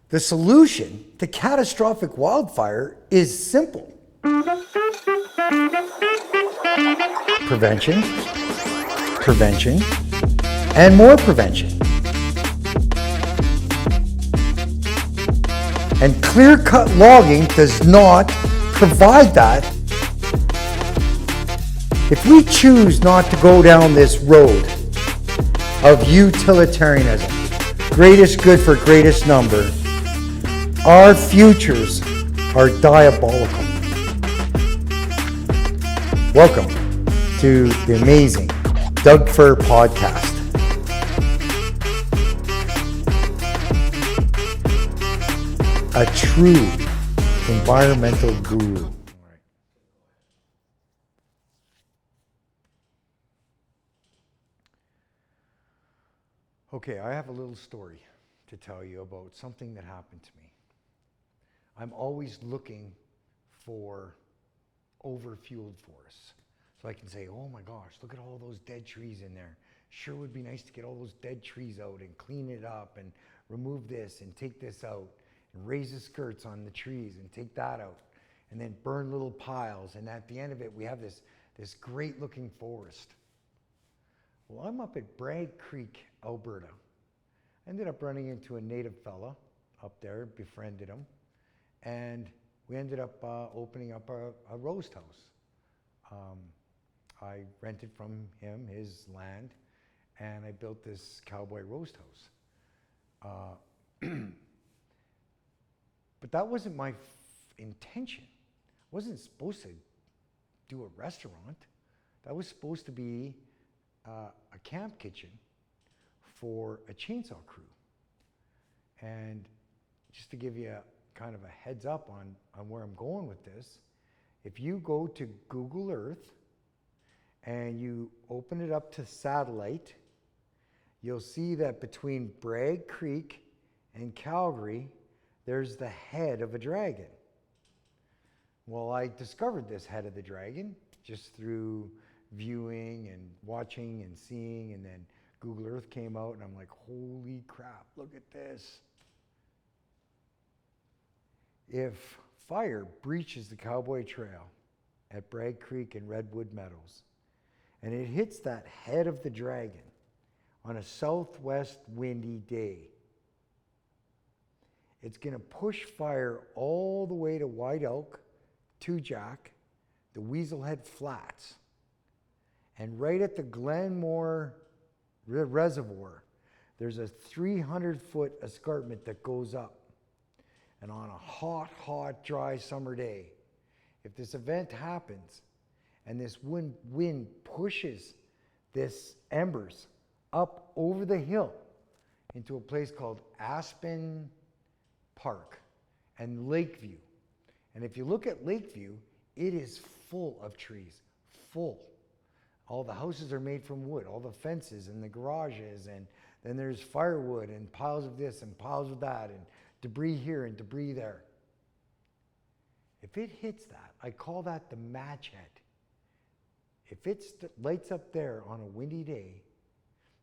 The solution to catastrophic wildfire is simple. Prevention, prevention, and more prevention. And clear-cut logging does not provide that. If we choose not to go down this road of utilitarianism, greatest good for greatest number, our futures are diabolical. Welcome to the amazing Doug Fir podcast. A true environmental guru. Okay, I have a little story to tell you about something that happened to me. I'm always looking for overfueled forests. So I can say, oh my gosh, look at all those dead trees in there. Sure would be nice to get all those dead trees out and clean it up and remove this and take this out and raise the skirts on the trees and take that out and then burn little piles. And at the end of it, we have this great looking forest. Well, I'm up at Bragg Creek, Alberta. I ended up running into a native fella up there, befriended him, and we ended up opening up a roast house. I rented from him his land, and I built this cowboy roast house. But that wasn't my intention. I wasn't supposed to do a restaurant. That was supposed to be a camp kitchen for a chainsaw crew. And just to give you kind of a heads up on where I'm going with this, if you go to Google Earth and you open it up to satellite, you'll see that between Bragg Creek and Calgary, there's the head of a dragon. Well, I discovered this head of the dragon just through viewing and watching and seeing, and then Google Earth came out and I'm like, holy crap, look at this. If fire breaches the Cowboy Trail at Bragg Creek and Redwood Meadows, and it hits that head of the dragon on a southwest windy day, it's going to push fire all the way to White Elk, Two Jack, the Weaselhead Flats, and right at the Glenmore Reservoir, there's a 300-foot escarpment that goes up. And on a hot, dry summer day, if this event happens and this wind pushes this embers up over the hill into a place called Aspen Park and Lakeview. And if you look at Lakeview, it is full of trees, full. All the houses are made from wood, all the fences and the garages, and then there's firewood and piles of this and piles of that and debris here and debris there. If it hits that, I call that the match head. If it lights up there on a windy day,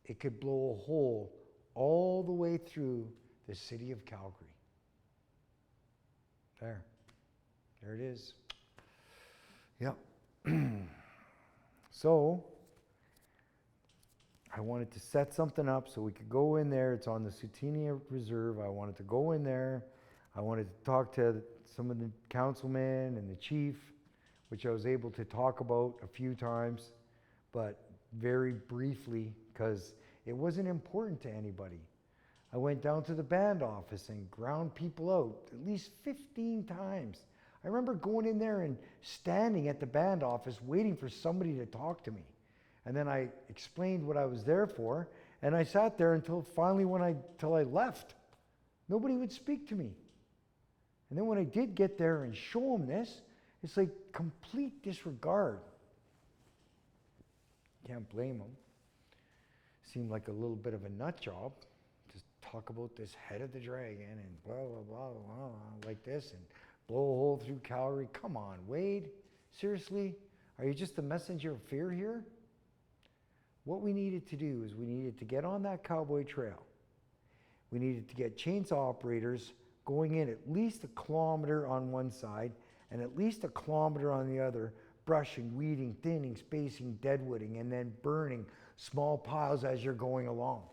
it could blow a hole all the way through the city of Calgary. There it is. Yep. So, I wanted to set something up so we could go in there. It's on the Sutenia Reserve. I wanted to go in there. I wanted to talk to some of the councilmen and the chief, which I was able to talk about a few times, but very briefly because it wasn't important to anybody. I went down to the band office and ground people out at least 15 times. I remember going in there and standing at the band office waiting for somebody to talk to me. And then I explained what I was there for, and I sat there until finally till I left. Nobody would speak to me. And then when I did get there and show them this, it's like complete disregard. Can't blame them. Seemed like a little bit of a nut job. Just talk about this head of the dragon and blah, blah, blah, blah, blah, like this, and blow a hole through Calgary. Come on, Wade. Seriously? Are you just the messenger of fear here? What we needed to do is we needed to get on that Cowboy Trail. We needed to get chainsaw operators going in at least 1 kilometer on one side and at least 1 kilometer on the other, brushing, weeding, thinning, spacing, deadwooding, and then burning small piles as you're going along.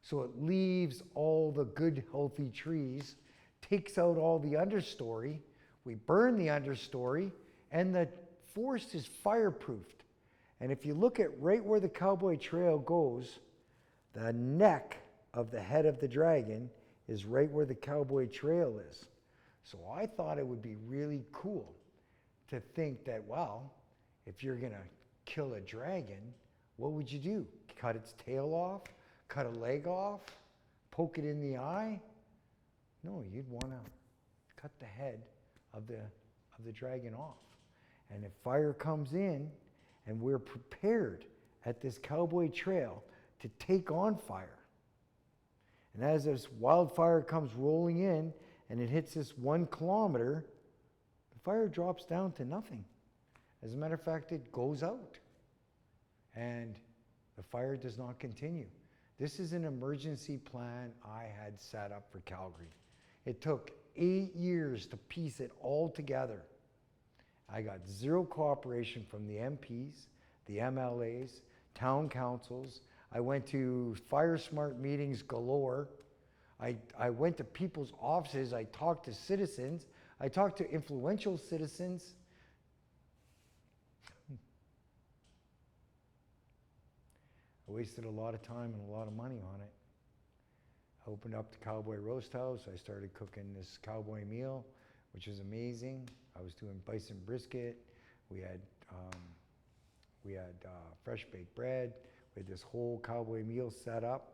So it leaves all the good, healthy trees, takes out all the understory. We burn the understory, and the forest is fireproofed. And if you look at right where the Cowboy Trail goes, the neck of the head of the dragon is right where the Cowboy Trail is. So I thought it would be really cool to think that, well, if you're gonna kill a dragon, what would you do? Cut its tail off? Cut a leg off? Poke it in the eye? No, you'd wanna cut the head of the dragon off. And if fire comes in, and we're prepared at this Cowboy Trail to take on fire, and as this wildfire comes rolling in and it hits this 1 kilometer, the fire drops down to nothing. As a matter of fact, it goes out and the fire does not continue. This is an emergency plan I had set up for Calgary. It took 8 years to piece it all together. I got zero cooperation from the MPs, the MLAs, town councils. I went to fire smart meetings galore. I went to people's offices. I talked to citizens. I talked to influential citizens. I wasted a lot of time and a lot of money on it. I opened up the Cowboy Roast House. I started cooking this cowboy meal, which is amazing. I was doing bison brisket. We had fresh baked bread. We had this whole cowboy meal set up.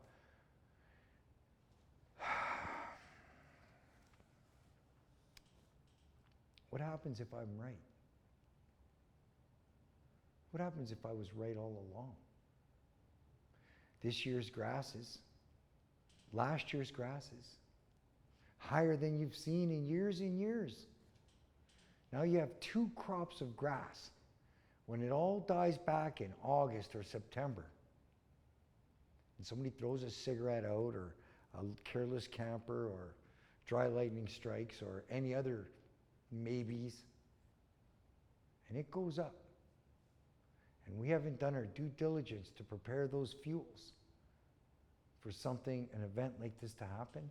What happens if I'm right? What happens if I was right all along? This year's grasses, last year's grasses, higher than you've seen in years and years. Now you have 2 crops of grass. When it all dies back in August or September, and somebody throws a cigarette out, or a careless camper, or dry lightning strikes, or any other maybes, and it goes up, and we haven't done our due diligence to prepare those fuels for something, an event like this to happen,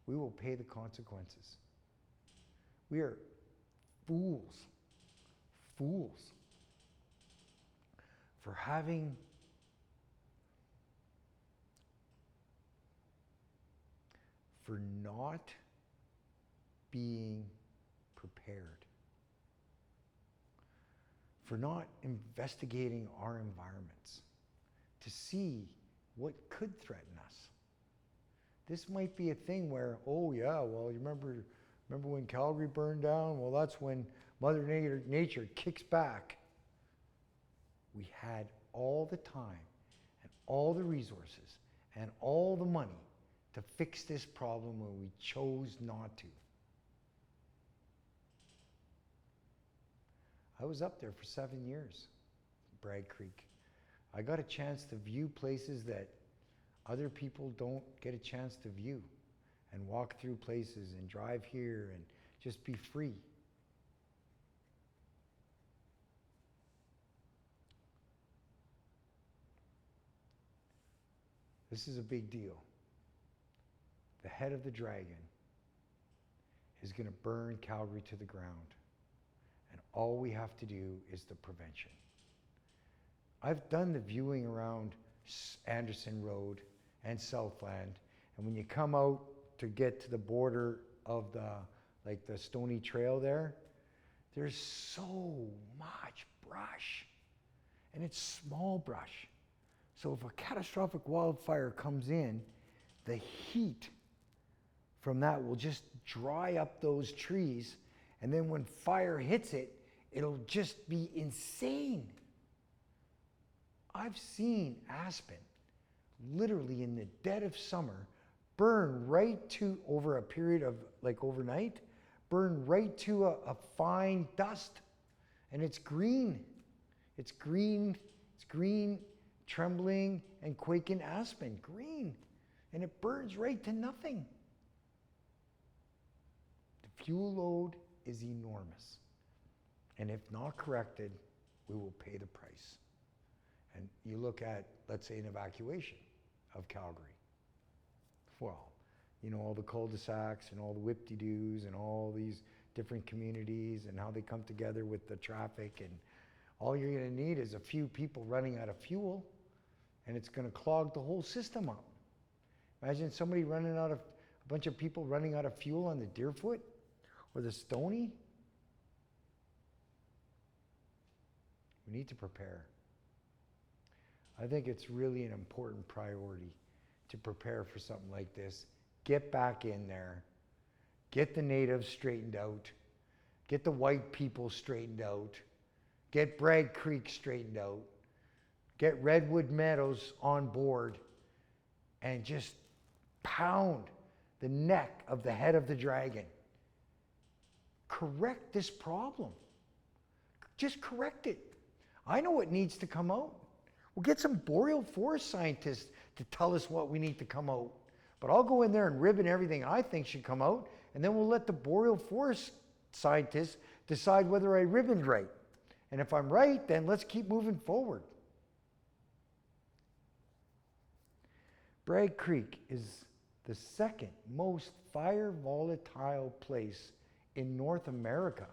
we will pay the consequences. We are fools for not being prepared, for not investigating our environments to see what could threaten us. This might be a thing where, oh yeah, well, you remember when Calgary burned down? Well, that's when Mother Nature kicks back. We had all the time and all the resources and all the money to fix this problem when we chose not to. I was up there for 7 years, Bragg Creek. I got a chance to view places that other people don't get a chance to view, and walk through places and drive here and just be free. This is a big deal. The head of the dragon is going to burn Calgary to the ground. And all we have to do is the prevention. I've done the viewing around Anderson Road and Southland. And when you come out to get to the border of the Stony Trail there's so much brush. And it's small brush. So if a catastrophic wildfire comes in, the heat from that will just dry up those trees. And then when fire hits it, it'll just be insane. I've seen Aspen, literally in the dead of summer, burn right to, over a period of like overnight, burn right to a fine dust. And it's green. It's green, trembling and quaking aspen, green. And it burns right to nothing. fuel load is enormous. And if not corrected, we will pay the price. And you look at, let's say, an evacuation of Calgary. Well, you know, all the cul-de-sacs and all the whip-de-doos and all these different communities and how they come together with the traffic, and all you're going to need is a few people running out of fuel, and it's going to clog the whole system up. Imagine somebody running out of, a bunch of people running out of fuel on the Deerfoot or the Stony. We need to prepare. I think it's really an important priority to prepare for something like this. Get back in there. Get the natives straightened out. Get the white people straightened out. Get Bragg Creek straightened out. Get Redwood Meadows on board and just pound the neck of the head of the dragon. Correct this problem. Just correct it. I know what needs to come out. We'll get some boreal forest scientists to tell us what we need to come out. But I'll go in there and ribbon everything I think should come out, and then we'll let the boreal forest scientists decide whether I ribboned right. And if I'm right, then let's keep moving forward. Bragg Creek is the second most fire volatile place in North America.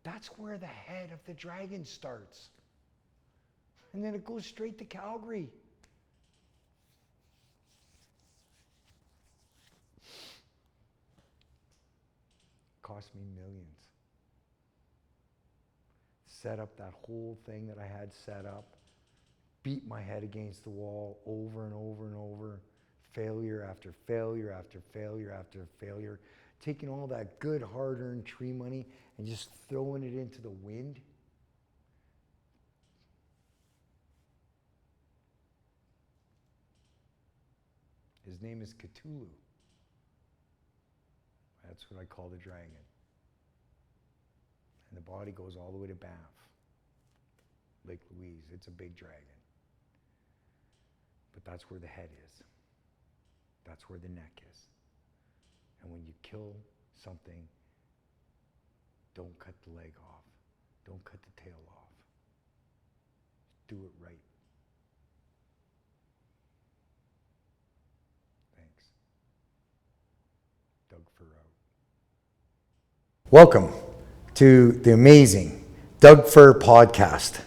That's where the head of the dragon starts. And then it goes straight to Calgary. Cost me millions. Set up that whole thing that I had set up. Beat my head against the wall over and over and over. Failure after failure after failure after failure. Taking all that good hard-earned tree money and just throwing it into the wind. His name is Cthulhu. That's what I call the dragon. And the body goes all the way to Banff, Lake Louise. It's a big dragon. But that's where the head is. That's where the neck is. And when you kill something, don't cut the leg off. Don't cut the tail off. Do it right. Thanks. Doug Fur out. Welcome to the amazing Doug Fur podcast.